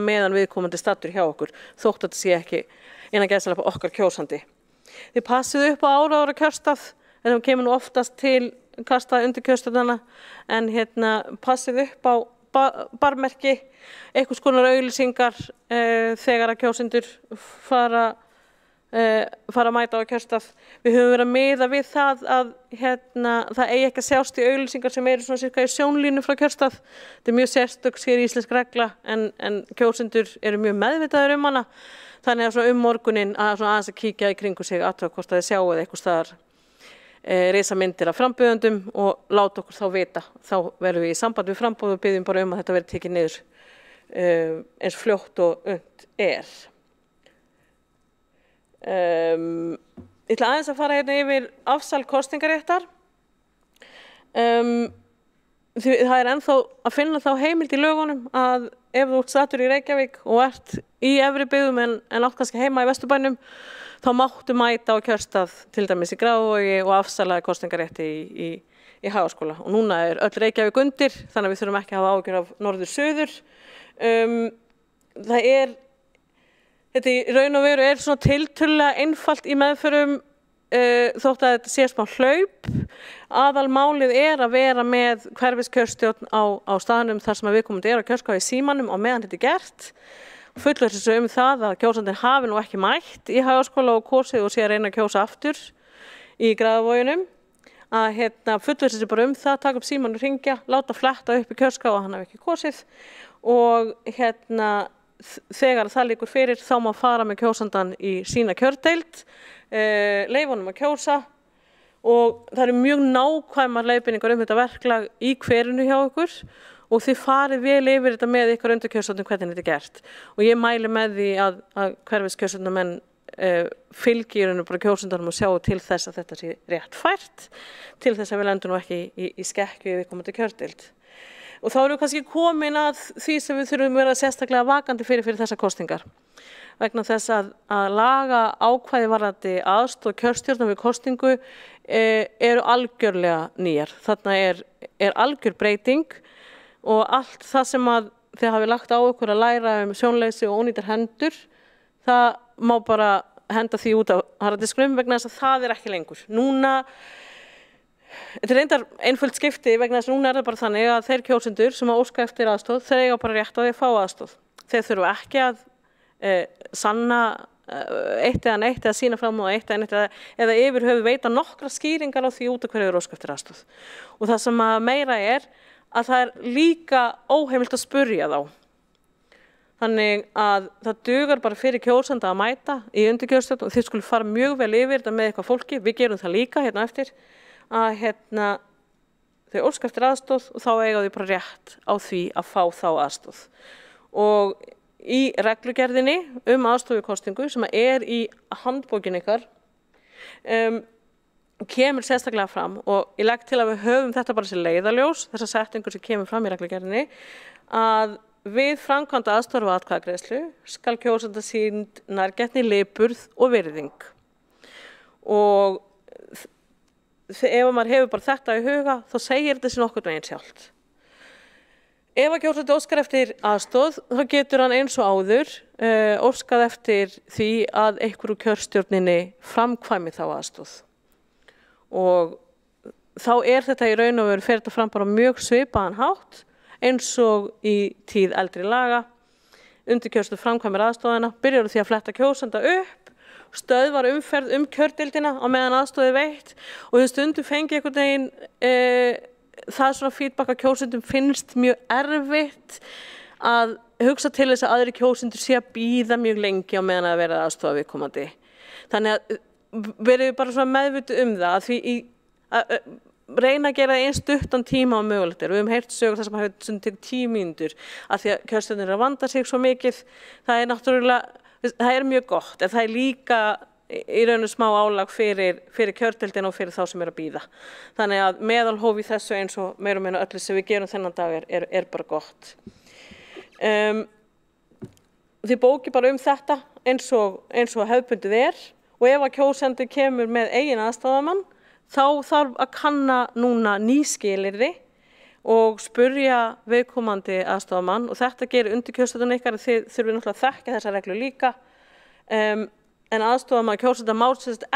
meðan viðkomandi stattur hjá okkur þótt að þetta sé ekki innan gæsalappa okkar kjósandi. Þið passið upp á áraðara kjörstað en það kemur nú oftast til kasta undir kjörstaðana en passið upp á barmerki, einhvers konar auglýsingar þegar að kjósendur fara að mæta á kjörstað. Við höfum verið að miða við það að það eigi ekki að sjást í auglýsingar sem eru svona cirka í sjónlínu frá kjörstað. Þetta er mjög sérstök íslensk regla en kjósendur eru mjög meðvitaður hana. Þannig að svona morguninn aðeins að kíkja í kringu sig athuga hvort að þið sjáu eitthvað staðar risamyndir af frambjóðendum og láta okkur þá vita. Þá verðum við í samband við frambjóð og byggjum bara að þetta verði tekið niður eins fljótt og unnt er. Ég ætla aðeins að fara yfir afsal kosningaréttar. Það er ennþá að finna þá heimild í lögunum að ef þú ert stattur í Reykjavík og ert í efri byggðum en átt kannski heima í Vesturbænum, þá máttu mæta á kjörstað til dæmis í Grafarvogi og afsala kosningarétti í Hagaskóla. Og núna er öll Reykjavík undir, þannig að við þurfum ekki að hafa áhyggjur af norður-suður. Þetta í raun og veru svona tiltölulega einfalt í meðförum þótt að þetta sé smá hlaup. Aðalmálið að vera með hverfiskjörstjórn á staðnum þar sem viðkomandi á kjörskrá í símanum á meðan þetta er gert. Fullvissu það að kjósandinn hafi nú ekki mætt í Hagaskóla og kosið og sé að reyna að kjósa aftur í Grafarvoginum. Fullvissu bara það, taka upp símann og hringja, láta fletta upp í kjörskrá að hann hafi ekki kosið og þegar það liggur fyrir þá má fara með kjósandan í sína kjördeild, leyfa honum að kjósa og það eru mjög nákvæmar leiðbeiningar þetta verklag í hverinu hjá okkur og þið farið vel yfir þetta með ykkar undirkjörstjórnum hvernig þetta er gert. Og ég mæli með því að hverfiskjörstjórnarmenn fylgi bara kjósendunum og sjá til þess að þetta sé rétt fært, til þess að við lendum nú ekki í skekkju við komandi kjördeild. Og þá erum við kannski komin að því sem við þurfum að vera sérstaklega vakandi fyrir þessar kosningar. Vegna þess að laga ákvæði varðandi aðstoð kjörstjórnar við kosningu eru algjörlega nýjar. Þarna er algjör breyting og allt það sem að þið hafi lagt á ykkur að læra sjónleysi og ónýtar hendur, það má bara henda því út á harðdisknum vegna þess að það ekki lengur. Núna, þetta reyndar einföld skipti vegna þess að núna það bara þannig að þeir kjósendur sem að óska eftir aðstoð, þeir eiga bara rétt á því að fá aðstoð. Þeir þurfa ekki að sanna eitt eða neitt eða sína fram á eitt eða neitt eða yfir höfuð veita nokkra skýringar á því út af hverju þeir óska eftir aðstoð. Og það sem að meira að það líka óheimilt að spurja þá. Þannig að það dugar bara fyrir kjósanda að mæta í undirkjörstjórn og þið skulle fara mjög vel yfir þetta með eitthvað fólki. Við gerum það líka hérna eftir að þau óska eftir aðstoð og þá eiga þau bara rétt á því að fá þá aðstoð. Og í reglugerðinni aðstoð við kosningu sem í handbókin ykkar kemur sérstaklega fram og ég legg til að við höfum þetta bara sem leiðarljós, þessa setningu sem kemur fram í reglugerðinni, að við framkvæmd aðstoðar við atkvæðagreiðslu skal kjósanda sýnd nærgætni, lipurð og virðing. Og ef maður hefur bara þetta í huga, þá segir þetta sér nokkurn veginn sjálft. Ef að kjósandi óskar eftir aðstoð, þá getur hann eins og áður óskað eftir því að einhver úr kjörstjórninni framkvæmi þá aðstoð. Og þá þetta í raun og veru fer þetta fram bara mjög svipaðan hátt, eins og í tíð eldri laga. Undirkjörstjórn framkvæmir aðstoðina, byrjar því að fletta kjósanda upp, stöðvar umferð kjördeildina á meðan aðstoð veitt og þau stundum fengi einhvern veginn það svona feedback að kjósendum finnst mjög erfitt að hugsa til þess að aðri kjósendur sé að bíða mjög lengi á meðan að vera aðstoða viðkomandi. Þannig að verið bara svona meðvituð það að því að reyna að gera eins stuttan tíma á mögulegt við höfum heyrt sögur þar sem hafa tekið 10 mínútur af því að kjörstjórnir að vanda sig svo mikið. Það náttúrulega, það mjög gott en það líka í raun og smá álag fyrir kjördeildina og fyrir þá sem að bíða. Þannig að meðalhóf í þessu eins og meira og minna öllu sem við gerum þennan dag bara gott. Þið bóki bara þetta eins og hefðbundið og ef að kjósandi kemur með eigin aðstoðarmann þá þarf að kanna núna ný skilyrði og spurja viðkomandi aðstoðarmann og þetta gerir undirkjörstjórnin ykkar þið þurfið náttúrulega að þekkja þessa reglu líka. En aðstoðarmaður kjósanda má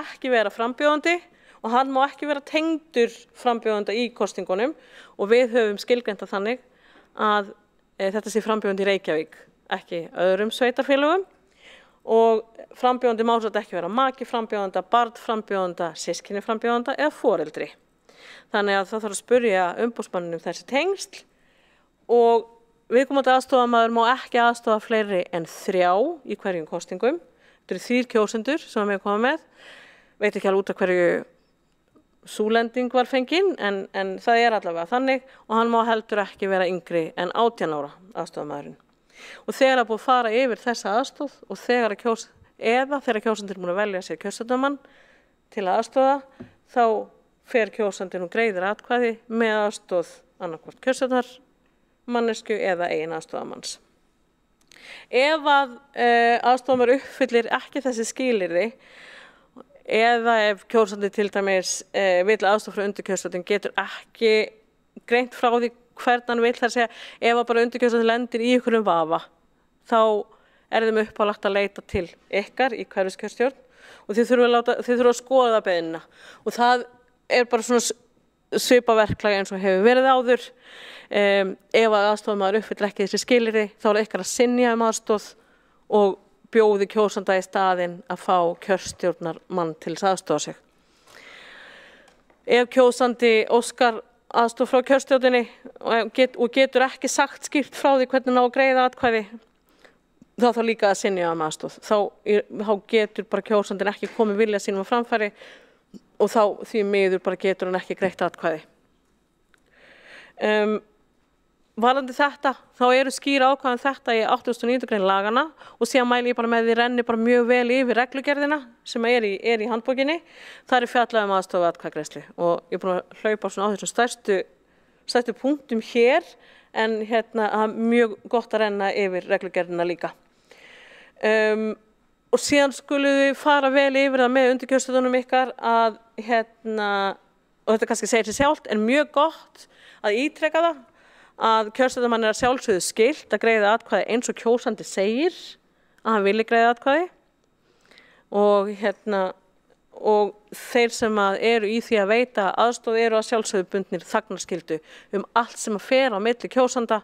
ekki vera frambjóðandi og hann má ekki vera tengdur frambjóðanda í kosningunum og við höfum skilgreint það þannig að þetta sé frambjóðandi í Reykjavík, ekki öðrum sveitarfélögum og frambjóðandi má ekki vera maki frambjóðanda, barn frambjóðanda, systkini frambjóðanda eða foreldri. Þannig að það þarf að spurja umboðsmanninum þessi tengsl og viðkomandi aðstoðarmaður má ekki aðstoða fleiri en 3 í hverjum kosningum. Þetta eru 3 kjósendur sem við komum með. Veit ekki alveg út af hverju súlending var fengin en það allavega þannig og hann má heldur ekki vera yngri en 18 ára aðstoðarmaðurinn. Og þegar búið að fara yfir þessa aðstoð og þegar kjósendur múin að velja sér kjörstjórnarmann til að aðstoða, þá fer kjósandinn og greiðir atkvæði með aðstoð annarkvort kjörstjórnarmannesku eða eigin aðstoðarmanns. Ef að aðstoðarmaður uppfyllir ekki þessi skilyrði eða ef kjósandi til dæmis vill aðstoð frá undirkjörstjórnin getur ekki greint frá því hvernig hann vill, þar segja ef að bara undirkjörstjórnin lendir í einhverjum vafa þá þeim uppálagt að leita til ykkar í hverfiskjörstjórn og þið þurfa að skoða beiðnina og það bara svona svipaverklag eins og hefur verið áður. Ef að aðstoðarmaður uppfyllir ekki þessi skilyrði þá ykkar að synja aðstoð og bjóði kjósanda í staðinn að fá kjörstjórnarmann til þess aðstoða sig. Ef kjósandi óskar aðstoð frá kjörstjórninni og getur ekki sagt skýrt frá því hvernig ná að greiða atkvæði þá þarf líka að synja aðstoð. Þá getur bara kjósandinn ekki komið vilja sínum á framfæri og þá því miður bara getur hann ekki greitt atkvæði. Varðandi þetta, þá eru skýr ákvæðin þetta í 89. grein lagana og síðan mæli ég bara með því renni bara mjög vel yfir reglugerðina sem í handbókinni. Það fjallað aðstoð við atkvæðagreiðslu og ég búin að hlaupa svona á þessum stærstu punktum hér en mjög gott að renna yfir reglugerðina líka. Og síðan skulum við fara vel yfir það með undirkjörstjórnunum ykkar að og þetta kannski segir sig sjálft en mjög gott að ítreka það að kjörstjórnarmanni er að sjálfsögðu skylt að greiða atkvæði eins og kjósandi segir að hann vilji greiða atkvæði og þeir sem eru í því að veita aðstoð eru að sjálfsögðu bundnir þagnarskyldu allt sem að fer á milli kjósanda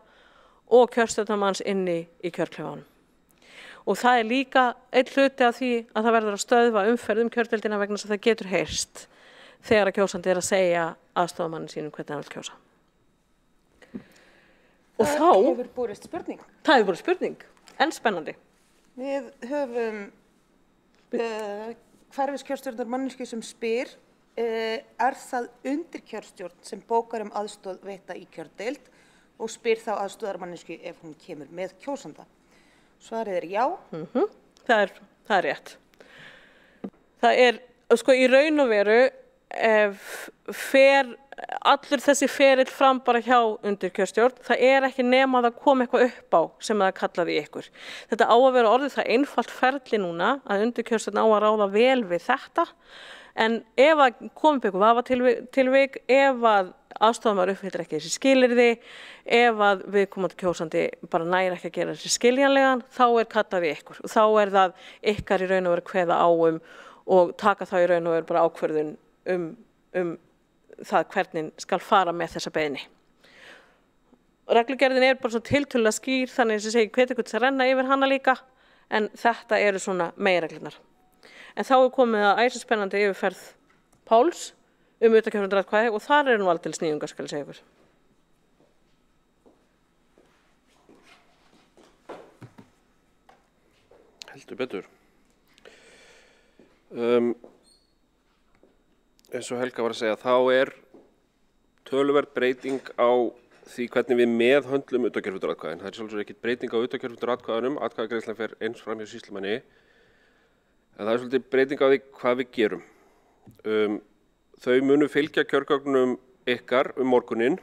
og kjörstjórnarmanns inni í kjörklefanum. Og það er líka einn hluti af því að það verður að stöðva umferð kjördeildina vegna þess að það getur heyrst þegar að kjósandi er að segja aðstoðarmanni sínum hvernig hann vil kjósa. Og þá hefur borist spurning. Það hefur borist spurning, en spennandi. Við höfum hverfiskjörstjórnar manneskju sem spyr, er það undirkjörstjórn sem bókar aðstoð veita í kjördeild og spyr þá aðstoðarmannesku ef hún kemur með kjósanda? Svarið er já. Það er rétt. Það er, sko, í raun og veru fer allur þessi ferill fram bara hjá undirkjörstjórn. Það er ekki nema að það kom eitthvað upp á sem það kallaði ykkur. Þetta á að vera orðið það einfalt ferli núna að undirkjörstjórn á að ráða vel við þetta. En ef að kom upp eitthvað vafatilvik, ef að aðstoðarmaður uppfyllir ekki þessi skilyrði, ef að viðkomandi kjósandi bara nægir ekki að gera þessi skiljanlegan, þá er kallað við ykkur. Og þá er það ykkar í raun og veru kveða á og taka þá í raun og veru bara ákvörðun það hvernig skal fara með þessa beiðni. Reglugerðin er bara svo tiltölulega skýr, þannig að ég segi hvet ykkur til að renna yfir hana líka, en þetta eru svona meginreglurnar. En þá er komið að æsispennandi yfirferð Páls utatkjörfundaratkvæði og þar er nú aldeilis nýjungar, skal ég segja ykkur. Heldur betur. Eins og Helga var að segja, þá er töluverð breyting á því hvernig við meðhöndlum utatkjörfundaratkvæðin. Það er sjálfsögðu ekkert breyting á utatkjörfundaratkvæðunum, atkvæðagreiðslan fer eins fram hjá sýslumanni, en það er svolítið breyting á því hvað við gerum. Þau munu fylgja kjörgögnum ykkar morguninn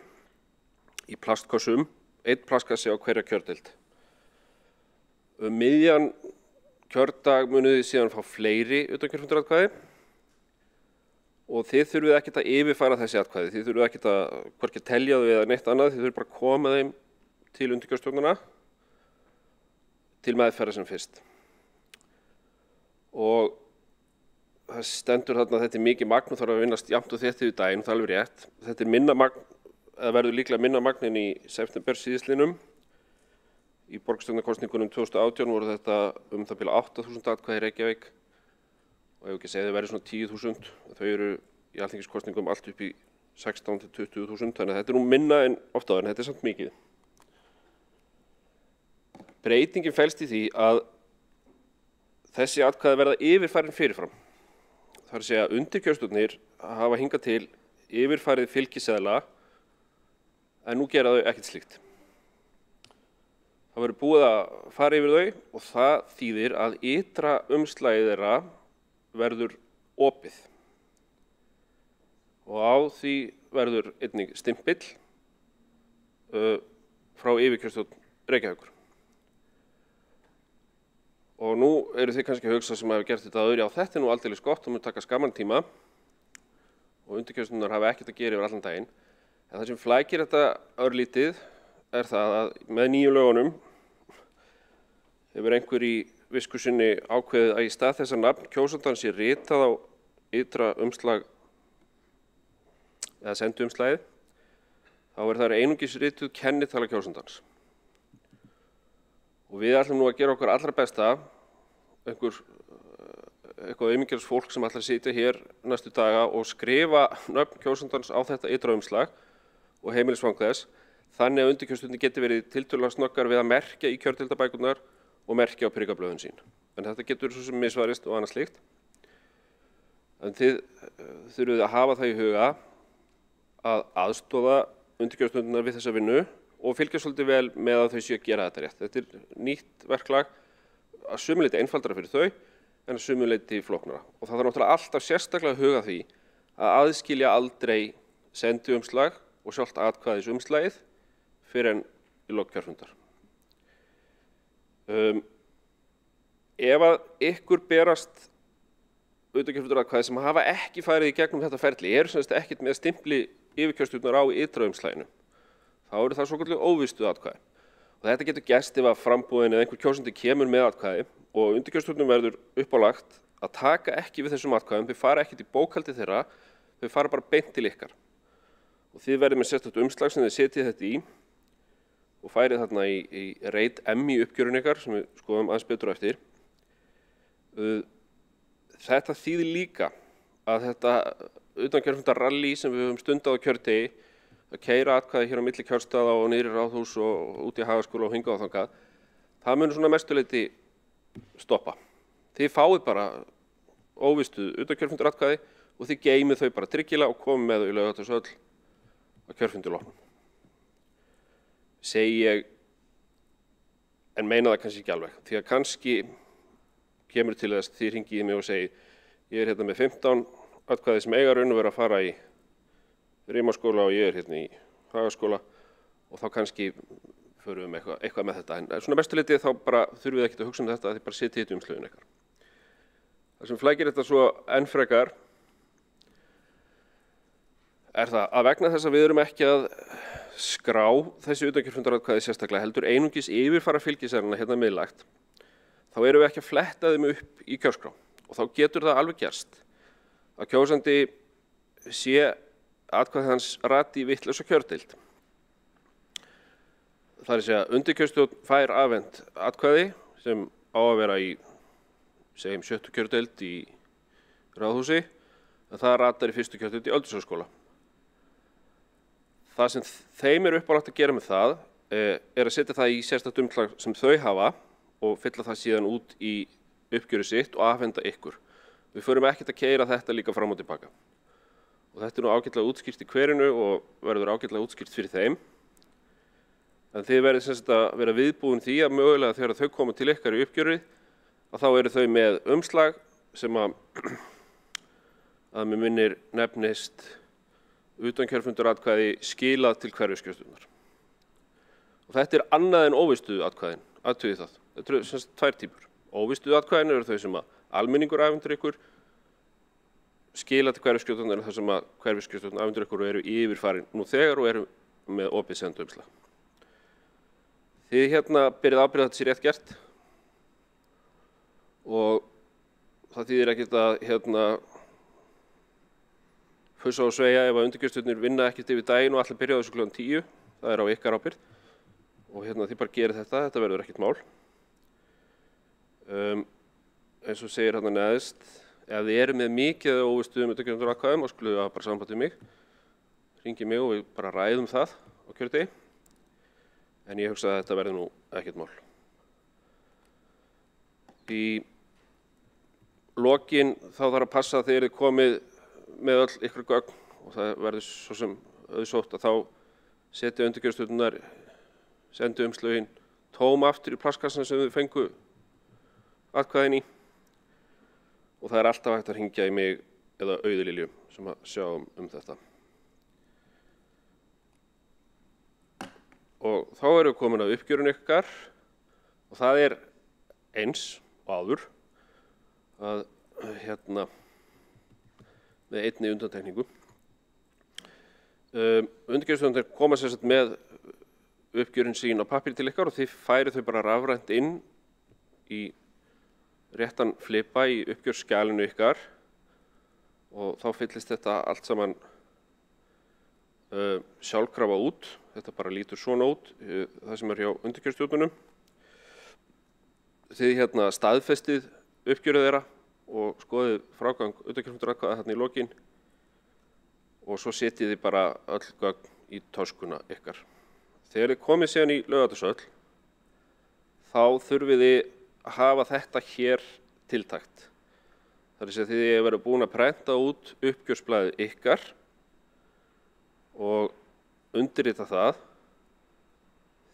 í plastkossum, 1 plastkassi á hverja kjördeild. Miðjan kjördag munu þið síðan fá fleiri utatkjörfundaratkvæði og þið þurfið ekkert að yfirfæra þessi atkvæði. Þið þurfið ekkert að hvorki telja þau eða neitt annað, þið þurfið bara að koma þeim til undirkjörstjórnarna til meðferðar sem fyrst. Og það stendur þarna að þetta er mikið magn og þarf að vinnast jafnt og þétt yfir daginn, það er alveg rétt. Þetta er minna magn, eða verður líklega minna magn í september síðastliðnum. Í borgarstjórnarkosningunum 2018 voru þetta það bil 8.000 atkvæði í Reykjavík og ef ekki segja þau verið svona 10.000. Þau eru í alþingiskosningum allt upp í 16 til 20.000, þannig að þetta er nú minna en oft áður en þetta er samt mikið. Breytingin felst í því að þessi atkvæði verða yfirfærin fyrirfram. Það er að segja að undirkjörstjórnir hafa hingað til yfirfærið fylgiseðla en nú gera þau ekkert slíkt. Það verður búið að fara yfir þau og það þýðir að ytra umslagið þeirra verður opið. Og á því verður einnig stimpill frá yfirkjörstjórn Reykjavíkur. Og nú eru þið kannski að hugsa sem hafa gert þetta áður, já þetta er nú aldeilis gott og mun taka skamman tíma og undirkjörstjórnar hafa ekkert að gera yfir allan daginn. En það sem flækir þetta örlítið er það að með nýju lögunum hefur einhver í visku sinni ákveðið að í stað þess að nafn kjósandans sé ritað á ytra umslag eða senduumslagið, þá er það einungis rituð kennitala kjósandans. Og við ætlum nú að gera okkar allra besta, eitthvað aumingjars fólk sem ætlar að sitja hér næstu daga og skrifa nöfn kjósandans á þetta ytra umslag og heimilisfang þess, þannig að undirkjörstjórnir geti verið tiltölulega snöggar við að merkja í kjördeildabækurnar og merkja á prikablöðin sín. En þetta getur svo sem misvarist og annað slíkt. En þið þurfið að hafa það í huga að aðstoða undirkjörstjórnirnar við þessa vinnu og fylgja svolítið vel með að þau séu að gera þetta rétt. Þetta er nýtt verklag að sumu leyti einfaldara fyrir þau en að sumu leyti flóknara. Og það þarf náttúrulega alltaf sérstaklega að huga því að aðskilja aldrei senduumslag og sjálft atkvæðisumslagið fyrir en í lok kjörfundar. Ef að ykkur berast utatkjörfundaratkvæði sem hafa ekki farið í gegnum þetta ferli, eru sem sagt ekkert með stimpli yfirkjörstjórnar á ytra umslaginu, þá eru það svokölluð óvistuð atkvæði. Og þetta getur gerst ef að framboðin eða einhver kjósandi kemur með atkvæði og undirkjörstjórnum verður uppálagt að taka ekki við þessum atkvæðum, þau fara ekkert í bókhaldi þeirra, þau fara bara beint til ykkar. Og þið verðið með sérstakt umslag sem þið setjið þetta í og færið þarna í reit M í uppgjörun ykkar sem við skoðum aðeins betur á eftir. Þetta þýðir líka að þetta utankjörfundarrally sem við höfum stundað á kjördegi, að keyra atkvæði hér á milli kjörstaða og niðri Ráðhús og út í Hagaskóla og hingað og þangað, það mun svona mestuleyti stoppa. Þið fáið bara óvistuð utankjörfundaratkvæði og þið geymið þau bara tryggilega og komið með þau í Laugardalshöll á kjörfundi loknum. Segi ég, en meina það kannski ekki alveg, því að kannski kemur til þess þið hringið mig og segi ég er hérna með 15 atkvæði sem eiga raun og vera að fara í Rimaskóla og ég er hérna í Hagaskóla og þá kannski förum við eitthvað með þetta. En svona mestuleyti þá bara þurfum við ekkert að hugsa þetta, þið bara setjið þetta umslögin ykkar. Það sem flækir þetta svo enn frekar er það að vegna þess að við erum ekki að skrá þessi utankjörfundaratkvæði sérstaklega heldur einungis yfirfara fylgisærana hérna miðlægt, þá erum við ekki að fletta þeim upp í kjörskrá og þá getur það alveg gerst að kjósandi sé atkvæði hans rati í vitlausa kjördeild. Það er að segja undirkjörstjórn fær afhent atkvæði sem á að vera í segjum 7. kjördeild í Ráðhúsi en það ratar í 1. kjördeild í Öldurshússkóla. Það sem þeim er uppálagt að gera með það er að setja það í sérstakt umslag sem þau hafa og fylla það síðan út í uppgjöru sitt og afhenda ykkur. Við förum ekkert að keyra þetta líka fram og tilbaka. Og þetta er nú ágætlega útskýrt í hverinu og verður ágætlega útskýrt fyrir þeim. En þið verðið sem sagt að vera viðbúin því að mögulega þegar þau koma til ykkar í uppgjörið að þá eru þau með umslag sem að mér minnir nefnist utankjörfundaratkvæði skilað til hverfiskjörstjórnar. Og þetta er annað en óvistuðu atkvæðin, athugið það. Þetta eru sem sagt tvær típur. Óvistuðu atkvæðin eru þau sem að almenningur afhendir ykkur, skila til hverfiskjörstjórnar þar sem að hverfiskjörstjórnar afhendir ykkur og eru yfirfarin nú þegar og eru með opið senduumslag. Þið hérna byrjið ábyrgð að þetta sé rétt gert og það þýðir ekkert að hérna fussa og sveigja ef að undirkjörstjórnir vinna ekkert yfir daginn og allir byrja á þessu klukkan 10, það er á ykkar ábyrgð og hérna þið bara gerir þetta verður ekkert mál. Eins og segir hérna neðst, ef þið eru með mikið óvistuðum utankjörfundaratkvæðum og skuluðu hafa bara samband við mig, hringið mig og við bara ræðum það á kjördegi. En ég hugsa að þetta verði nú ekkert mál. Í lokin þá þarf að passa að þið eruð komið með öll ykkur gögn og það verður svo sem auðsótt að þá setja undirkjörstjórnirnar, sendu umslögin tóm aftur í plastkassan sem þau fengu atkvæðin í og það er alltaf hægt að hringja í mig eða Auði Lilju sem að sjá þetta. Og þá erum við komin að uppgjörun ykkar og það er eins og áður að hérna með einni undantekningu. Undirkjörstjórnir koma sem sagt með uppgjörun sín á pappír til ykkar og þið færið þau bara rafrænt inn í réttan flipa í uppgjörsskjalinu ykkar og þá fyllist þetta allt saman sjálfkrafa út. Þetta bara lítur svona út, það sem er hjá undirkjörstjórnunum. Þið hérna staðfestið uppgjörið þeirra og skoðið frágang utankjörfundaratkvæða þarna í lokin og svo setjið þið bara öll gögn í töskuna ykkar. Þegar þið komið síðan í Laugardalshöll þá þurfið þið að hafa þetta hér tiltækt. Það er að þið verið búin að prenta út uppgjörsblaðið ykkar og undirrita það.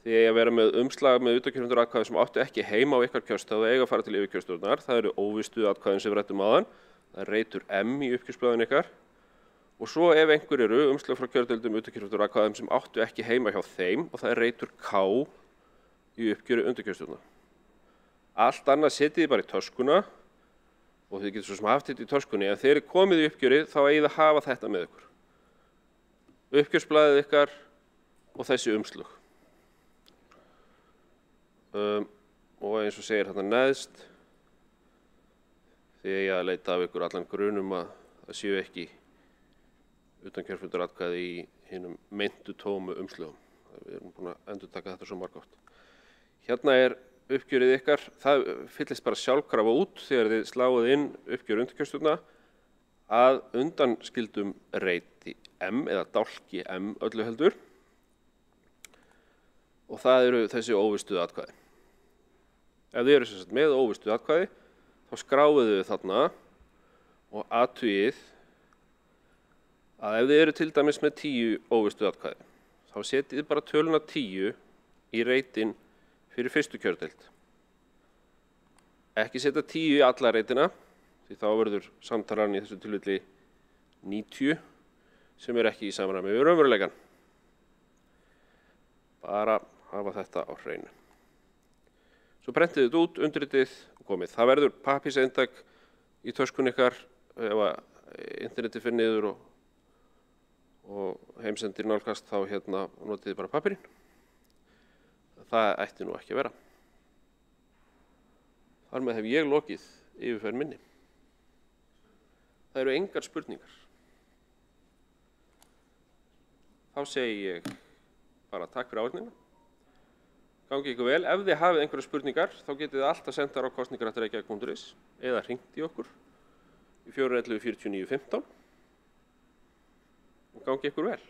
Þið eiga að vera með umslag með utankjörfundaratkvæði sem áttu ekki heima á ykkar kjörstað og eiga að fara til yfirkjörstjórnar. Það eru óvistuðu atkvæðin sem við ræddum áðan. Það er reitur M í uppgjörsblaðin ykkar. Og svo ef einhver eru umslag frá kjördeildum utankjörfundaratkvæðum sem áttu ekki heima hjá þeim og það er reitur K í uppgjöru undirkjörstjórnar. Allt annað setjið þið bara í töskuna og þið getur svo sem haft þetta í töskunni. Ef þið eru komið í uppgjörið þá eigið að hafa þetta með ykkur. Uppgjörsblaðið ykkar og þessi umslög. Og eins og segir þarna neðst, því ég að leita af ykkur allan grunum að það séu ekki utankjörfundaratkvæði í hinum meintu tómu umslögum. Við erum búin að endurtaka þetta svo margoft. Hérna uppgjörið ykkar, það fyllist bara sjálfkrafa út þegar þið sláið inn uppgjör undirkjörstjórna að undanskildum reiti M eða dálki M öllu heldur. Og það eru þessi óvistuðu atkvæði. Ef þið eru sem sagt með óvistuðu atkvæði, þá skráið þið þarna og athugið að ef þið eru til dæmis með 10 óvistuðu atkvæði, þá setjið þið bara töluna 10 í reitin fyrir fyrstu kjördeild. Ekki setja 10 í alla reitina, því þá verður samtalan í þessu tilfelli 90, sem ekki í samræmi við raunveruleikann. Bara hafa þetta á hreinu. Svo prentið þetta út, undirritið og komið. Það verður pappírseintak í töskun ykkar ef að internetið fer niður og heimsendir nálgast, þá notið þið bara pappírinn. Það ætti nú ekki að vera. Þar með hef ég lokið yfirferð minni. Það eru engar spurningar. Þá segi ég bara takk fyrir áheyrnina. Gangi ykkur vel. Ef þið hafið einhverjar spurningar, þá getið þið alltaf senda á kosningar@reykjavik.is eða hringt í okkur í 411 49 15. Og gangi ykkur vel.